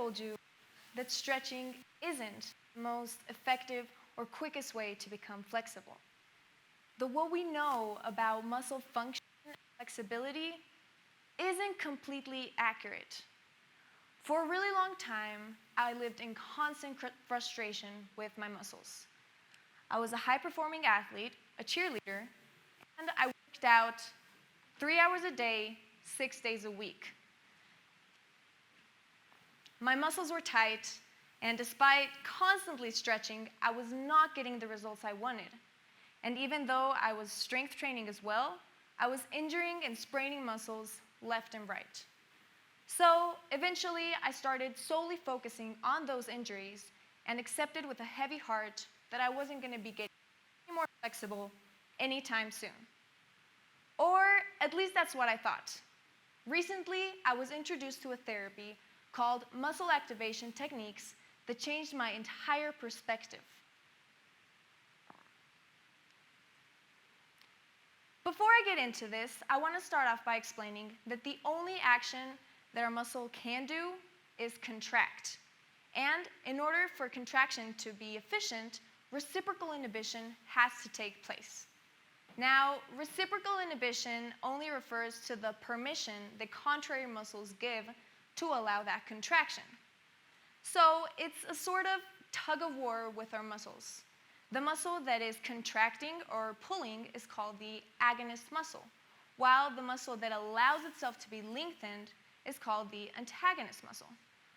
told you that stretching isn't the most effective or quickest way to become flexible. What we know about muscle function and flexibility isn't completely accurate. For a really long time, I lived in constant frustration with my muscles. I was a high-performing athlete, a cheerleader, and I worked out 3 hours a day, 6 days a week. My muscles were tight, and despite constantly stretching, I was not getting the results I wanted. And even though I was strength training as well, I was injuring and spraining muscles left and right. So eventually, I started solely focusing on those injuries and accepted with a heavy heart that I wasn't going to be getting any more flexible anytime soon. Or at least that's what I thought. Recently, I was introduced to a therapy called muscle activation techniques that changed my entire perspective. Before I get into this, I want to start off by explaining that the only action that our muscle can do is contract. And in order for contraction to be efficient, reciprocal inhibition has to take place. Now, reciprocal inhibition only refers to the permission that contrary muscles give to allow that contraction. So it's a sort of tug of war with our muscles. The muscle that is contracting or pulling is called the agonist muscle, while the muscle that allows itself to be lengthened is called the antagonist muscle.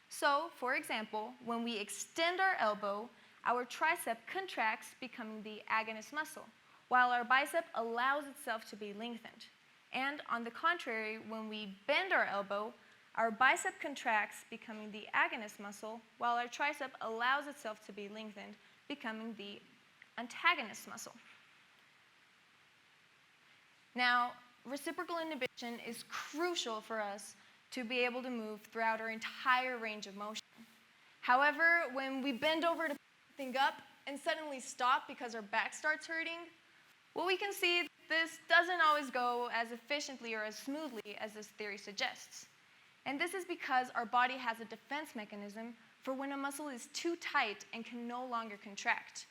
So, for example, when we extend our elbow, our tricep contracts, becoming the agonist muscle, while our bicep allows itself to be lengthened. And on the contrary, when we bend our elbow, our bicep contracts, becoming the agonist muscle, while our tricep allows itself to be lengthened, becoming the antagonist muscle. Now, reciprocal inhibition is crucial for us to be able to move throughout our entire range of motion. However, when we bend over to pick something up and suddenly stop because our back starts hurting, well, we can see that this doesn't always go as efficiently or as smoothly as this theory suggests. And this is because our body has a defense mechanism for when a muscle is too tight and can no longer contract.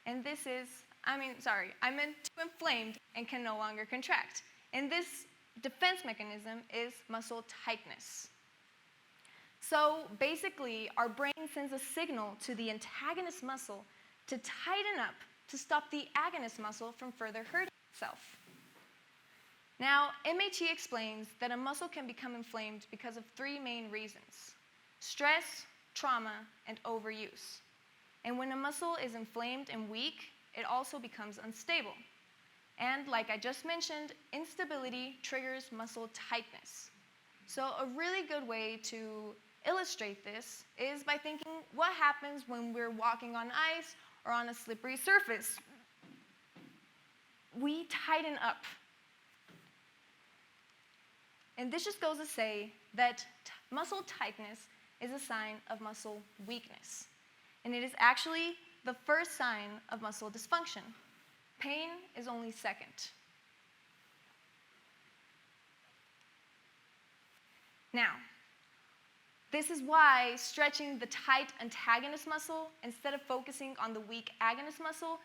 And this is, I meant too inflamed and can no longer contract. And this defense mechanism is muscle tightness. So basically, our brain sends a signal to the antagonist muscle to tighten up to stop the agonist muscle from further hurting itself. Now, MAT explains that a muscle can become inflamed because of 3 main reasons: stress, trauma, and overuse. And when a muscle is inflamed and weak, it also becomes unstable. And like I just mentioned, instability triggers muscle tightness. So a really good way to illustrate this is by thinking what happens when we're walking on ice or on a slippery surface. We tighten up. And this just goes to say that muscle tightness is a sign of muscle weakness. And it is actually the first sign of muscle dysfunction. Pain is only second. Now, this is why stretching the tight antagonist muscle instead of focusing on the weak agonist muscle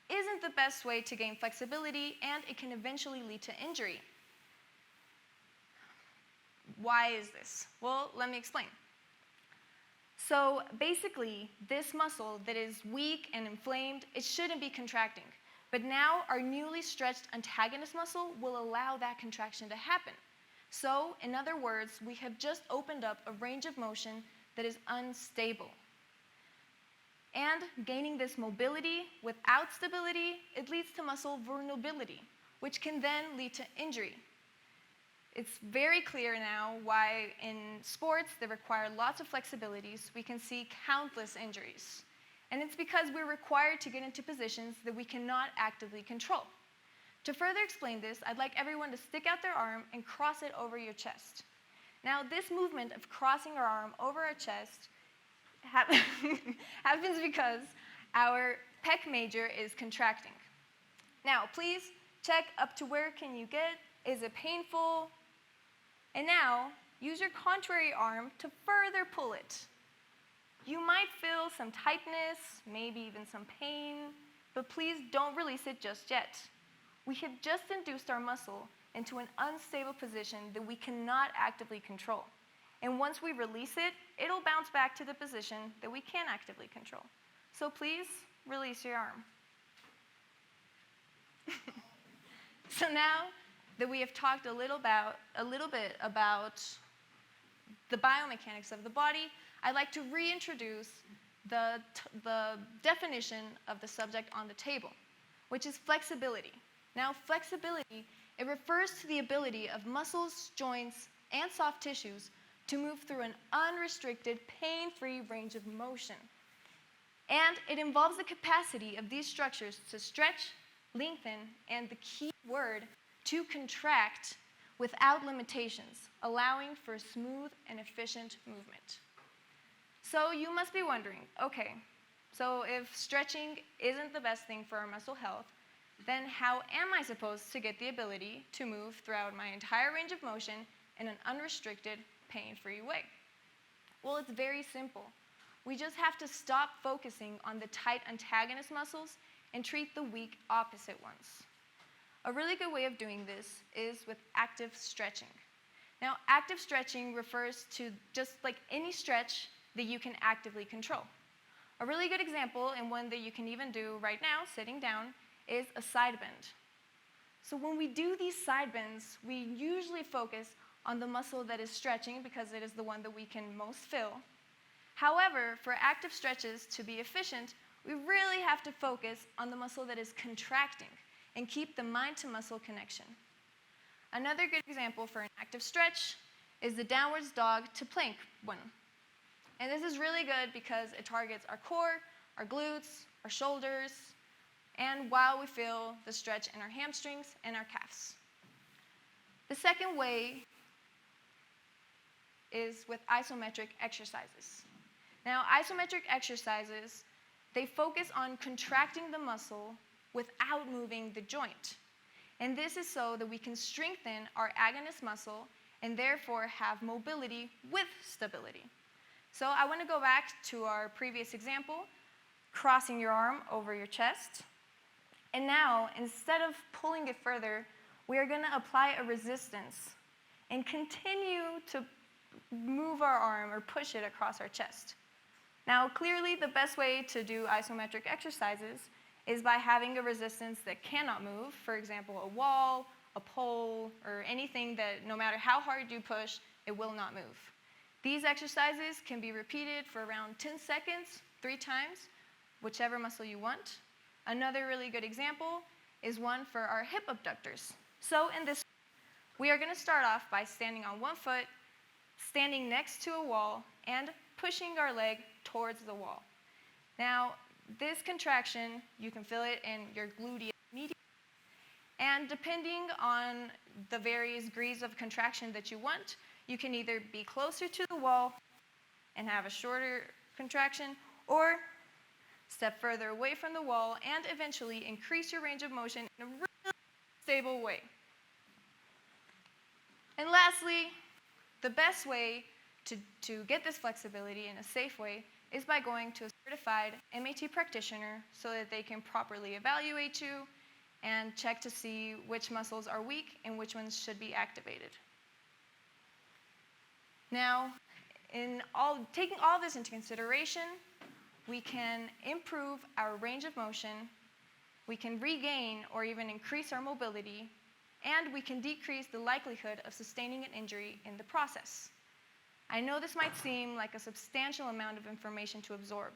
isn't the best way to gain flexibility, and it can eventually lead to injury. Why is this? Well, let me explain. So basically, this muscle that is weak and inflamed, it shouldn't be contracting. But now our newly stretched antagonist muscle will allow that contraction to happen. So, in other words, we have just opened up a range of motion that is unstable. And gaining this mobility without stability, it leads to muscle vulnerability, which can then lead to injury. It's very clear now why in sports that require lots of flexibilities, we can see countless injuries. And it's because we're required to get into positions that we cannot actively control. To further explain this, I'd like everyone to stick out their arm and cross it over your chest. Now, this movement of crossing our arm over our chest happens because our pec major is contracting. Now, please check up to where can you get. Is it painful? And now, use your contrary arm to further pull it. You might feel some tightness, maybe even some pain, but please don't release it just yet. We have just induced our muscle into an unstable position that we cannot actively control. And once we release it, it'll bounce back to the position that we can actively control. So please, release your arm. So now that we have talked a little bit about the biomechanics of the body, I'd like to reintroduce the definition of the subject on the table, which is flexibility. Now, flexibility, it refers to the ability of muscles, joints, and soft tissues to move through an unrestricted, pain-free range of motion. And it involves the capacity of these structures to stretch, lengthen, and the key word, to contract without limitations, allowing for smooth and efficient movement. So you must be wondering, okay, so if stretching isn't the best thing for our muscle health, then how am I supposed to get the ability to move throughout my entire range of motion in an unrestricted, pain-free way? Well, it's very simple. We just have to stop focusing on the tight antagonist muscles and treat the weak opposite ones. A really good way of doing this is with active stretching. Now, active stretching refers to just like any stretch that you can actively control. A really good example, and one that you can even do right now, sitting down, is a side bend. So when we do these side bends, we usually focus on the muscle that is stretching because it is the one that we can most feel. However, for active stretches to be efficient, we really have to focus on the muscle that is contracting and keep the mind-to-muscle connection. Another good example for an active stretch is the downwards dog to plank one. And this is really good because it targets our core, our glutes, our shoulders, and while we feel the stretch in our hamstrings and our calves. The second way is with isometric exercises. Now, isometric exercises, they focus on contracting the muscle without moving the joint. And this is so that we can strengthen our agonist muscle and therefore have mobility with stability. So I want to go back to our previous example, crossing your arm over your chest. And now, instead of pulling it further, we are going to apply a resistance and continue to move our arm or push it across our chest. Now, clearly, the best way to do isometric exercises is by having a resistance that cannot move, for example, a wall, a pole, or anything that no matter how hard you push, it will not move. These exercises can be repeated for around 10 seconds, 3 times, whichever muscle you want. Another really good example is one for our hip abductors. So in this, we are going to start off by standing on one foot, standing next to a wall, and pushing our leg towards the wall. Now, this contraction, you can feel it in your gluteus medius. And depending on the various degrees of contraction that you want, you can either be closer to the wall and have a shorter contraction, or step further away from the wall and eventually increase your range of motion in a really stable way. And lastly, the best way to get this flexibility in a safe way is by going to a certified MAT practitioner so that they can properly evaluate you and check to see which muscles are weak and which ones should be activated. Now, taking all this into consideration, we can improve our range of motion, we can regain or even increase our mobility, and we can decrease the likelihood of sustaining an injury in the process. I know this might seem like a substantial amount of information to absorb,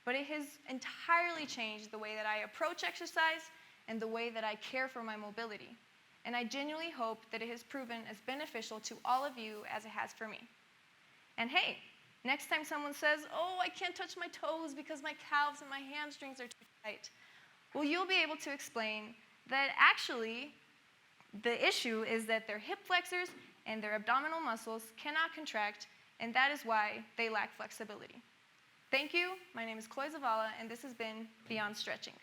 but it has entirely changed the way that I approach exercise and the way that I care for my mobility. And I genuinely hope that it has proven as beneficial to all of you as it has for me. And hey, next time someone says, oh, I can't touch my toes because my calves and my hamstrings are too tight, well, you'll be able to explain that actually the issue is that their hip flexors and their abdominal muscles cannot contract, and that is why they lack flexibility. Thank you. My name is Sofia Zavala, and this has been Beyond Stretching.